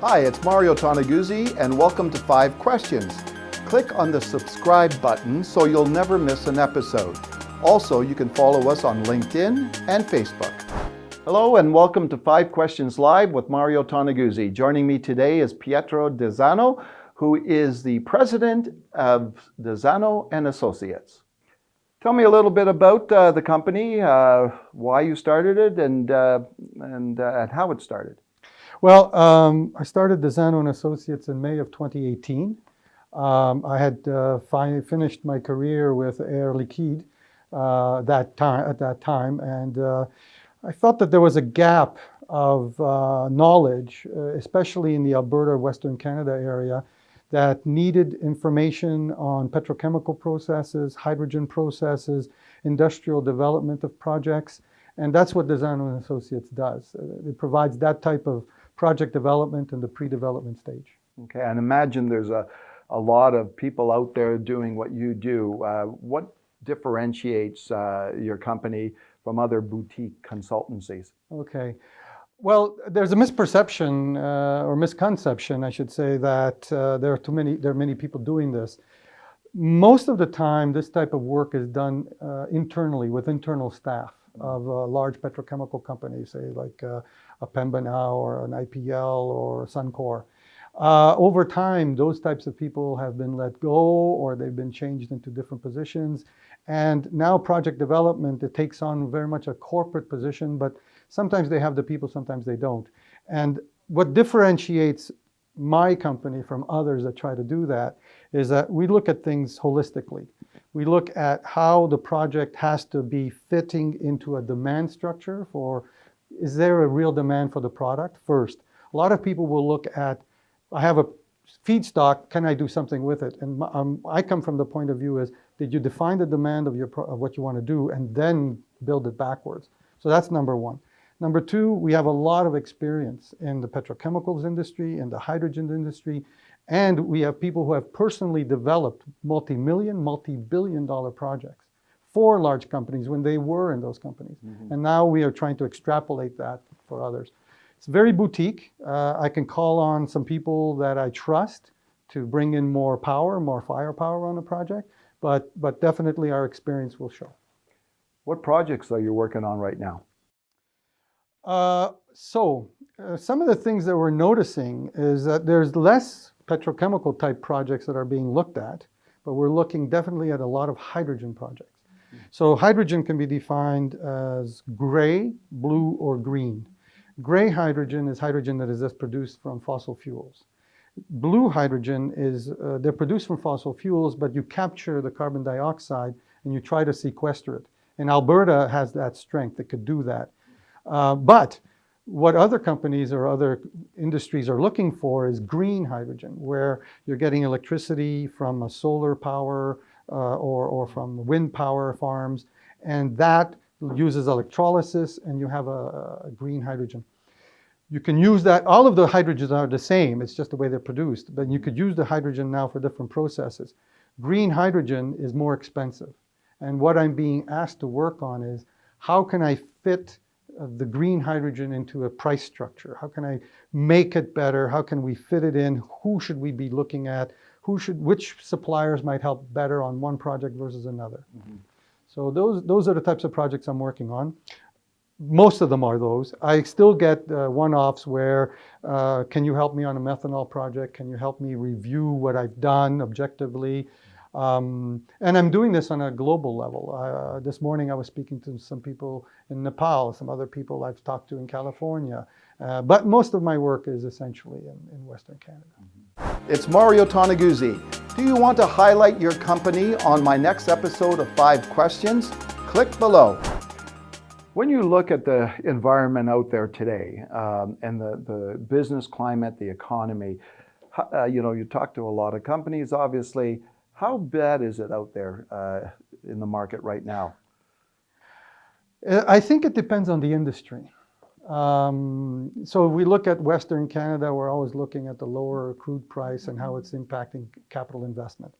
Hi, it's Mario Toneguzzi, and welcome to 5 Questions. Click on the subscribe button so you'll never miss an episode. Also, you can follow us on LinkedIn and Facebook. Hello, and welcome to 5 Questions Live with Mario Toneguzzi. Joining me today is Pietro Di Zanno, who is the president of the Zanno and Associates. Tell me a little bit about the company, why you started it, and how it started. Well, I started the Zanno and Associates in May of 2018. I had finished my career with Air Liquide at that time, and I felt that there was a gap of knowledge, especially in the Alberta, Western Canada area, that needed information on petrochemical processes, hydrogen processes, industrial development of projects, and that's what the Zanno and Associates does. It provides that type of project development in the pre-development stage. Okay, and imagine there's a lot of people out there doing what you do. What differentiates your company from other boutique consultancies? Okay. Well, there's a misperception or misconception, I should say, that there are many people doing this. Most of the time, this type of work is done internally with internal staff of large petrochemical companies, say like a Pembina now or an IPL or Suncor. Over time, those types of people have been let go or they've been changed into different positions. And now project development, it takes on very much a corporate position, but sometimes they have the people, sometimes they don't. And what differentiates my company from others that try to do that is that we look at things holistically. We look at how the project has to be fitting into a demand structure for, is there a real demand for the product first? A lot of people will look at, I have a feedstock, can I do something with it? And I come from the point of view is, did you define the demand of what you want to do and then build it backwards? So that's number one. Number two, we have a lot of experience in the petrochemicals industry, in the hydrogen industry, and we have people who have personally developed multi-million, multi-billion-dollar projects for large companies when they were in those companies. Mm-hmm. And now we are trying to extrapolate that for others. It's very boutique. I can call on some people that I trust to bring in more power, more firepower on a project, but definitely our experience will show. What projects are you working on right now? Some of the things that we're noticing is that there's less petrochemical type projects that are being looked at, but we're looking definitely at a lot of hydrogen projects. Mm-hmm. So hydrogen can be defined as gray, blue, or green. Gray hydrogen is hydrogen that is just produced from fossil fuels. Blue hydrogen is, they're produced from fossil fuels, but you capture the carbon dioxide and you try to sequester it. And Alberta has that strength, it could do that. But what other companies or other industries are looking for is green hydrogen, where you're getting electricity from a solar power or from wind power farms, and that uses electrolysis, and you have a green hydrogen. You can use that, all of the hydrogens are the same, it's just the way they're produced, but you could use the hydrogen now for different processes. Green hydrogen is more expensive, and what I'm being asked to work on is, how can I fit the green hydrogen into a price structure? How can I make it better? How can we fit it in? Who should we be looking at? Which suppliers might help better on one project versus another? Mm-hmm. So those are the types of projects I'm working on. Most of them are those. I still get one-offs where, can you help me on a methanol project? Can you help me review what I've done objectively? And I'm doing this on a global level. This morning I was speaking to some people in Nepal, some other people I've talked to in California. But most of my work is essentially in Western Canada. It's Mario Toneguzzi. Do you want to highlight your company on my next episode of 5 Questions? Click below. When you look at the environment out there today and the business climate, the economy, you talk to a lot of companies, obviously. How bad is it out there in the market right now? I think it depends on the industry. So we look at Western Canada, we're always looking at the lower crude price and how it's impacting capital investment.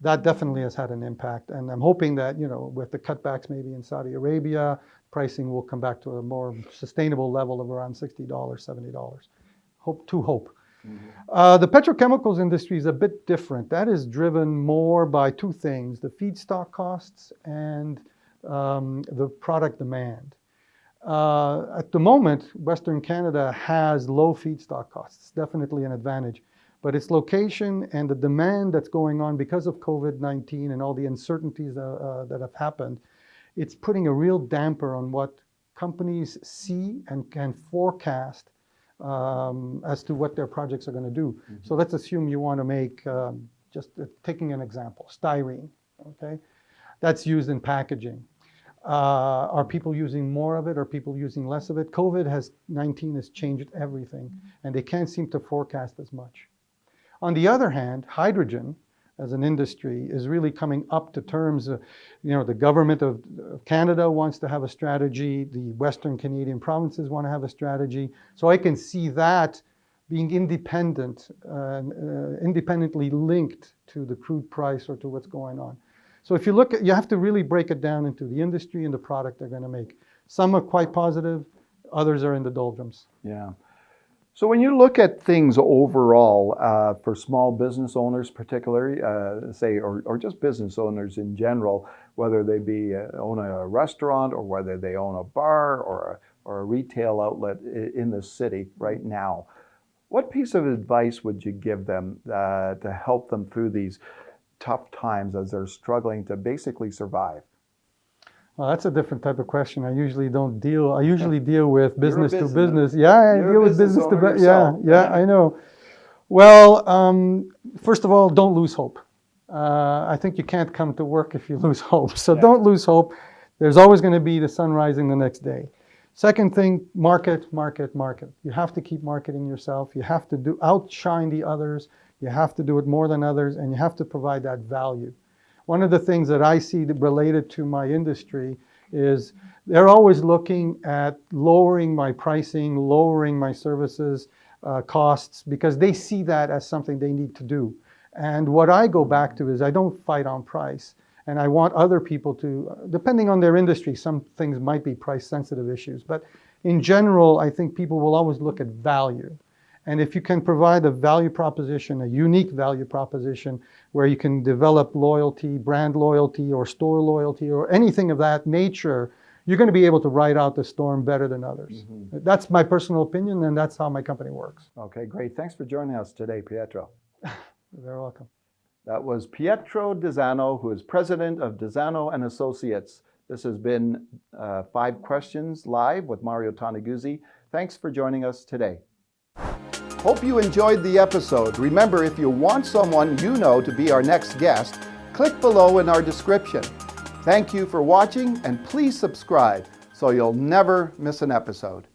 That definitely has had an impact. And I'm hoping that, with the cutbacks maybe in Saudi Arabia, pricing will come back to a more sustainable level of around $60, $70. Hope. The petrochemicals industry is a bit different. That is driven more by two things: the feedstock costs and the product demand. At the moment, Western Canada has low feedstock costs. It's definitely an advantage. But its location and the demand that's going on because of COVID-19 and all the uncertainties that have happened, it's putting a real damper on what companies see and can forecast as to what their projects are going to do. So let's assume you want to make, just taking an example, styrene, okay? That's used in packaging. Are people using more of it? Are people using less of it? COVID-19 has changed everything, and they can't seem to forecast as much. On the other hand, hydrogen as an industry is really coming up to terms. The government of Canada wants to have a strategy. The Western Canadian provinces want to have a strategy. So I can see that being independently linked to the crude price or to what's going on. So if you look at, you have to really break it down into the industry and the product they're going to make. Some are quite positive, others are in the doldrums. Yeah. So when you look at things overall, for small business owners particularly, or just business owners in general, whether they own a restaurant or whether they own a bar or a retail outlet in the city right now, what piece of advice would you give them to help them through these tough times as they're struggling to basically survive? Well, that's a different type of question. I usually deal with business to business. Yeah, I deal with business to business. Yeah, I know. Well, first of all, don't lose hope. I think you can't come to work if you lose hope. So don't lose hope. There's always going to be the sun rising the next day. Second thing, market. You have to keep marketing yourself. You have to outshine the others. You have to do it more than others, and you have to provide that value. One of the things that I see related to my industry is they're always looking at lowering my pricing, lowering my services costs, because they see that as something they need to do. And what I go back to is I don't fight on price. And I want other people to, depending on their industry, some things might be price sensitive issues. But in general, I think people will always look at value. And if you can provide a value proposition, a unique value proposition, where you can develop loyalty, brand loyalty, or store loyalty, or anything of that nature, you're going to be able to ride out the storm better than others. That's my personal opinion, and that's how my company works. Okay, great. Thanks for joining us today, Pietro. You're very welcome. That was Pietro Di Zanno, who is president of Zanno and Associates. This has been 5 Questions Live with Mario Toneguzzi. Thanks for joining us today. Hope you enjoyed the episode. Remember, if you want someone you know to be our next guest, click below in our description. Thank you for watching, and please subscribe so you'll never miss an episode.